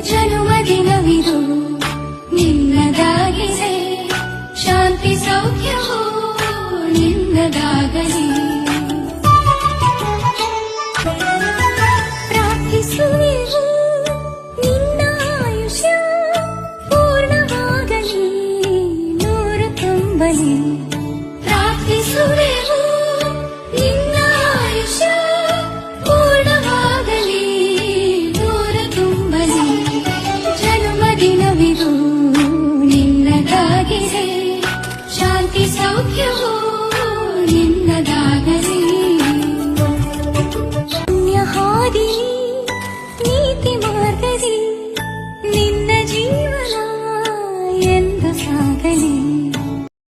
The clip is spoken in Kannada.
ಜನುಮದಿನವಿದು ನಿನ್ನದಾಗಿದೆ, ಶಾಂತಿ ಸೌಖ್ಯವೂ ನಿನ್ನದಾಗಲಿ. ಪ್ರಾರ್ಥಿಸುವೆವು ನಿನ್ನ ಆಯುಷ್ಯ ಪೂರ್ಣವಾಗಲಿ, ನೂರು ತುಂಬಲಿ. ಪ್ರಾರ್ಥಿಸುವೆವು ನಿನ್ನ ಆಯುಷ್ಯ ಪೂರ್ಣವಾಗಲಿ, ನೂರು ತುಂಬಲಿ. ಜನ್ಮದಿನವಿದು ನಿನ್ನದಾಗಿದೆ, ಶಾಂತಿ ಸೌಖ್ಯವೂ ನಿನ್ನದಾಗಲಿ. ಪುಣ್ಯ ಹಾದಿ ನೀತಿ ಮಾರ್ಗದಿ ನಿನ್ನ ಜೀವನ ಎಂದು ಸಾಗಲಿ.